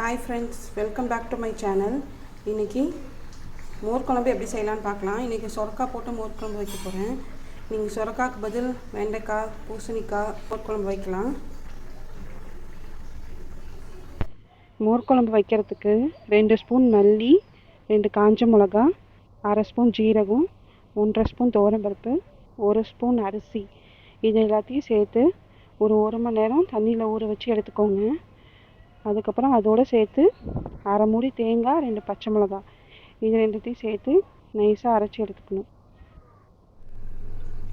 Hi friends, welcome back to my channel. இன்றைக்கி மோர் குழம்பு எப்படி செய்யலான்னு பார்க்கலாம். இன்றைக்கி சுரக்காய் போட்டு மோர் குழம்பு வைக்க போகிறேன். நீங்கள் சுரக்காய்க்கு பதில் வெண்டைக்காய், பூசணிக்காய் மோர் குழம்பு வைக்கலாம். மோர் குழம்பு வைக்கிறதுக்கு 2 ஸ்பூன் மல்லி, 2 காஞ்ச மிளகா, 1/2 ஸ்பூன் ஜீரகம், 1/2 ஸ்பூன் துவரம்பருப்பு, 1 ஸ்பூன் அரிசி, இது எல்லாத்தையும் சேர்த்து ஒரு 1 மணி நேரம் தண்ணியில் ஊற வச்சு எடுத்துக்கோங்க. அதுக்கப்புறம் அதோடு சேர்த்து 1/2 மூடி தேங்காய், 2 பச்சை மிளகாய், இது ரெண்டுத்தையும் சேர்த்து நைஸாக அரைச்சி எடுத்துக்கணும்.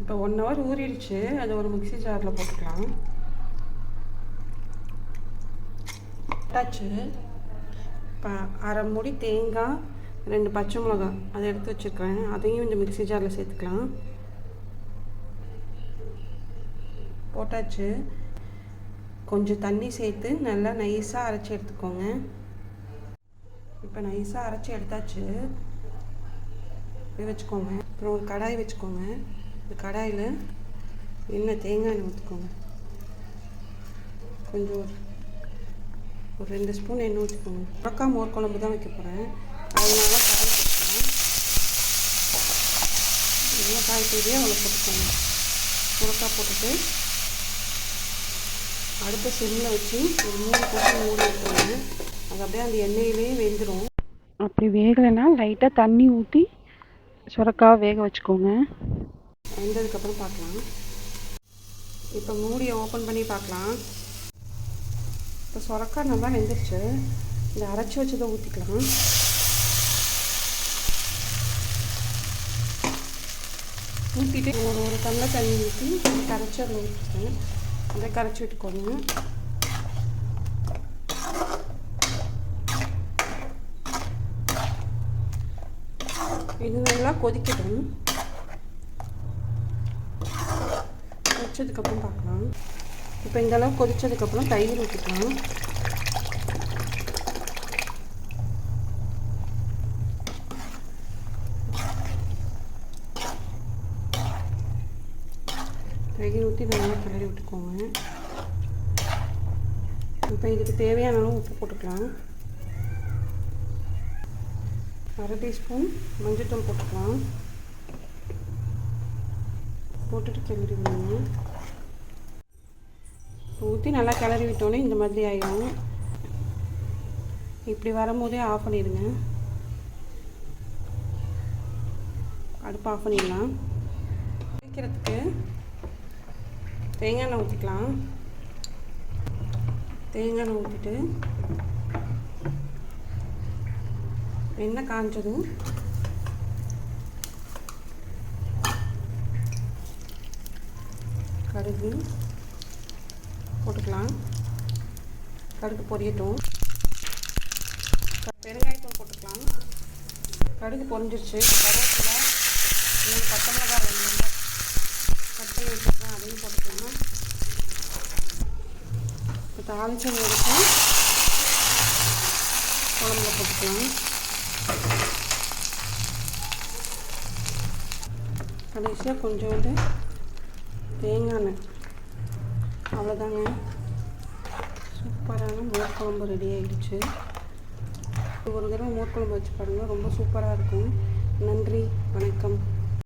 இப்போ 1 ஹவர் ஊறிடுச்சு. அதை ஒரு மிக்ஸி ஜாரில் போட்டுக்கலாம். போட்டாச்சு. இப்போ 1/2 மூடி தேங்காய், 2 பச்சை மிளகாய் அதை எடுத்து வச்சுருக்கிறேன். அதையும் இந்த மிக்ஸி ஜாரில் சேர்த்துக்கலாம். போட்டாச்சு. கொஞ்சம் தண்ணி சேர்த்து நல்லா நைஸாக அரைச்சி எடுத்துக்கோங்க. இப்போ நைஸாக அரைச்சி எடுத்தாச்சு. வச்சுக்கோங்க. அப்புறம் ஒரு கடாய் வச்சுக்கோங்க. இந்த கடாயில் எண்ணெய், தேங்காய் எண்ணெய் ஊற்றிக்கோங்க. கொஞ்சம் ஒரு 2 ஸ்பூன் எண்ணெய் ஊற்றிக்கோங்க. சுரக்காய் மோர் குழம்பு தான் வைக்க போகிறேன். அதனால கடாய் வச்சுக்கலாம். எவ்வளோ காய் தேவையோ அவ்வளோ போட்டுக்கோங்க. சுரக்காய் போட்டுட்டு அடுத்த சிம்மில் வச்சு ஒரு 3 போட்டு மூடி வைக்கோங்க. அது அப்படியே அந்த எண்ணெயிலே வெந்துடும். அப்படி வேகலைன்னா லைட்டாக தண்ணி ஊற்றி சுரக்காய் வேக வச்சுக்கோங்க. வெந்ததுக்கப்புறம் பார்க்கலாம். இப்போ மூடியை ஓப்பன் பண்ணி பார்க்கலாம். இப்போ சுரக்காய் நல்லா வெந்துருச்சு. இந்த அரைச்சி வச்சதை ஊற்றிக்கலாம். ஊற்றிட்டு ஒரு டம்ளர் தண்ணி ஊற்றி கரைச்சி அதில் ஊற்றிட்டேன். அதை கரைச்சி விட்டுக்கோங்க. இது நல்லா கொதிக்கட்டும். கொதிச்சதுக்கப்புறம் பார்க்கலாம். இப்போ இந்த அளவு கொதிச்சதுக்கப்புறம் தயிர் ஊற்றிக்கலாம். தயிர் ஊற்றி நல்லா கிளறி விட்டுக்கோங்க. இப்போ இதுக்கு தேவையான அளவு உப்பு போட்டுக்கலாம். 1/2 டீஸ்பூன் மஞ்சள்தூள் போட்டுக்கலாம். போட்டுட்டு கிளறி விடுங்க. ஊற்றி நல்லா கிளறி விட்டோன்னே இந்த மாதிரி ஆகிடும். இப்படி வரும்போதே ஆஃப் பண்ணிடுங்க. அடுப்பு ஆஃப் பண்ணிடலாம். வைக்கிறதுக்கு தேங்காய் எண்ணெய் ஊற்றிக்கலாம். தேங்காய் எண்ணெய் ஊற்றிட்டு எண்ணெய் காஞ்சதும் கடுகு போட்டுக்கலாம். கடுகு பொரியட்டும். பெருங்காயத்தூள் போட்டுக்கலாம். கடுகு பொரிஞ்சிருச்சு. கருவேப்பிலை, 3 பச்சை மிளகாய், 2 கட் பண்ணி வச்சுருக்கேன், அதையும் போட்டுக்கலாம். இப்போ தாளிச்சம் எடுத்து குழம்புல போட்டுக்கலாம். கடைசியாக கொஞ்சோண்டு தேங்காய் எண்ணெய். அவ்வளோதாங்க. சூப்பரான மோர் குழம்பு ரெடி ஆகிடுச்சு. ஒரு தடவை மோர் குழம்பு வச்சு பாருங்கள், ரொம்ப சூப்பராக இருக்கும். நன்றி, வணக்கம்.